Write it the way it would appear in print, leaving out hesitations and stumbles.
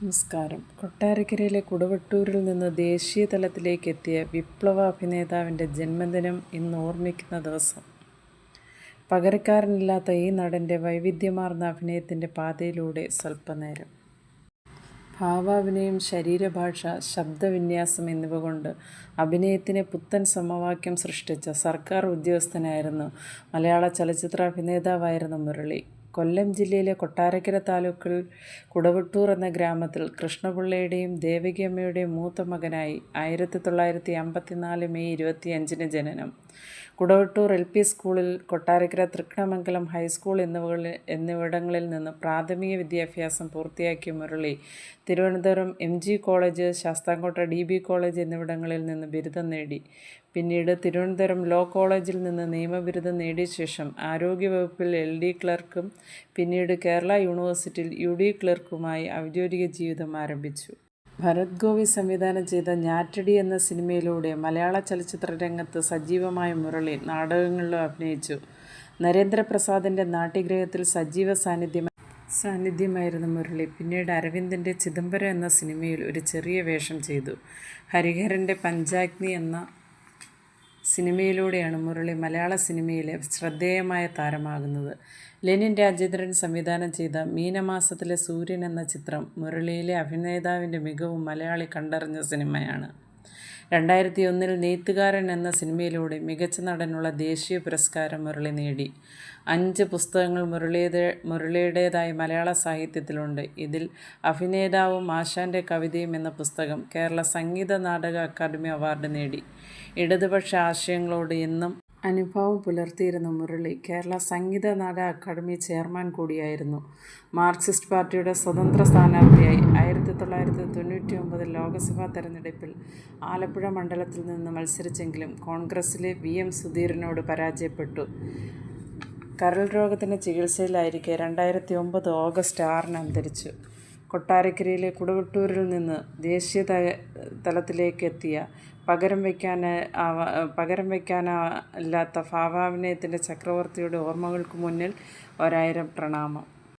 നമസ്കാരം. കൊട്ടാരക്കരയിലെ കുടവട്ടൂരിൽ നിന്ന് ദേശീയ തലത്തിലേക്ക് എത്തിയ വിപ്ലവ അഭിനേതാവിൻ്റെ ജന്മദിനം ഇന്ന് ഓർമ്മിക്കുന്ന ദിവസം. പകരക്കാരനില്ലാത്ത ഈ നടൻ്റെ വൈവിധ്യമാർന്ന അഭിനയത്തിൻ്റെ പാതയിലൂടെ സ്വല്പനേരം. ഭാവാഭിനയം, ശരീരഭാഷ, ശബ്ദവിന്യാസം എന്നിവ കൊണ്ട് അഭിനയത്തിന് പുത്തൻ സമവാക്യം സൃഷ്ടിച്ച സർക്കാർ ഉദ്യോഗസ്ഥനായിരുന്നു. മലയാള ചലച്ചിത്ര അഭിനേതാവായിരുന്നു മുരളി. കൊല്ലം ജില്ലയിലെ കൊട്ടാരക്കര താലൂക്കിൽ കുടവട്ടൂർ എന്ന ഗ്രാമത്തിൽ കൃഷ്ണപിള്ളയുടെയും ദേവകിയമ്മയുടെയും മൂത്ത മകനായി 1954 മെയ് 25 ജനനം. കുടവട്ടൂർ LP സ്കൂളിൽ, കൊട്ടാരക്കര തൃക്കണ്ണമംഗലം ഹൈസ്കൂൾ എന്നിവിടങ്ങളിൽ നിന്ന് പ്രാഥമിക വിദ്യാഭ്യാസം പൂർത്തിയാക്കിയ Murali Thiruvananthapuram MG college, Sasthamkotta DB college എന്നിവിടങ്ങളിൽ നിന്ന് ബിരുദം നേടി. പിന്നീട് തിരുവനന്തപുരം ലോ കോളേജിൽ നിന്ന് നിയമബിരുദം നേടിയ ശേഷം ആരോഗ്യവകുപ്പിൽ LD ക്ലർക്കും പിന്നീട് കേരള യൂണിവേഴ്സിറ്റിയിൽ UD ക്ലർക്കുമായി ഔദ്യോഗിക ജീവിതം ആരംഭിച്ചു. ഭരത് ഗോപി സംവിധാനം ചെയ്ത ഞാറ്റടി എന്ന സിനിമയിലൂടെ മലയാള ചലച്ചിത്ര രംഗത്ത് സജീവമായ മുരളി നാടകങ്ങളിലും അഭിനയിച്ചു. നരേന്ദ്രപ്രസാദിൻ്റെ നാട്യഗ്രഹത്തിൽ സജീവ സാന്നിധ്യമായിരുന്നു മുരളി. പിന്നീട് അരവിന്ദൻ്റെ ചിദംബരം എന്ന സിനിമയിൽ ഒരു ചെറിയ വേഷം ചെയ്തു. ഹരിഹരൻ്റെ പഞ്ചാഗ്നി എന്ന സിനിമയിലൂടെയാണ് മുരളി മലയാള സിനിമയിലെ ശ്രദ്ധേയമായ താരമാകുന്നത്. ലെനിൻ രാജേന്ദ്രൻ സംവിധാനം ചെയ്ത മീനമാസത്തിലെ സൂര്യൻ എന്ന ചിത്രം മുരളിയിലെ അഭിനേതാവിൻ്റെ മികവ് മലയാളി കണ്ടറിഞ്ഞ സിനിമയാണ്. 2001 നെയ്ത്തുകാരൻ എന്ന സിനിമയിലൂടെ മികച്ച നടനുള്ള ദേശീയ പുരസ്കാരം മുരളി നേടി. 5 പുസ്തകങ്ങൾ മുരളിയുടേതായി മലയാള സാഹിത്യത്തിലുണ്ട്. ഇതിൽ അഭിനേതാവും ആശാൻ്റെ കവിതയും എന്ന പുസ്തകം കേരള സംഗീത നാടക അക്കാദമി അവാർഡ് നേടി. ഇടതുപക്ഷ ആശയങ്ങളോട് എന്നും അനുഭാവം പുലർത്തിയിരുന്ന മുരളി കേരള സംഗീത നാടക അക്കാദമി ചെയർമാൻ കൂടിയായിരുന്നു. മാർക്സിസ്റ്റ് പാർട്ടിയുടെ സ്വതന്ത്ര സ്ഥാനാർത്ഥിയായി 1999 ലോക്സഭാ തെരഞ്ഞെടുപ്പിൽ ആലപ്പുഴ മണ്ഡലത്തിൽ നിന്ന് മത്സരിച്ചെങ്കിലും കോൺഗ്രസിലെ VM സുധീരനോട് പരാജയപ്പെട്ടു. കരൾ രോഗത്തിന് ചികിത്സയിലായിരിക്കെ 2009 ഓഗസ്റ്റ് 6 അന്തരിച്ചു. കൊട്ടാരക്കരയിലെ കുടവട്ടൂരിൽ നിന്ന് ദേശീയ തലത്തിലേക്ക് എത്തിയ പകരം വയ്ക്കാനില്ലാത്ത ഭാവാഭിനയത്തിൻ്റെ ചക്രവർത്തിയുടെ ഓർമ്മകൾക്ക് മുന്നിൽ 1000 പ്രണാമം.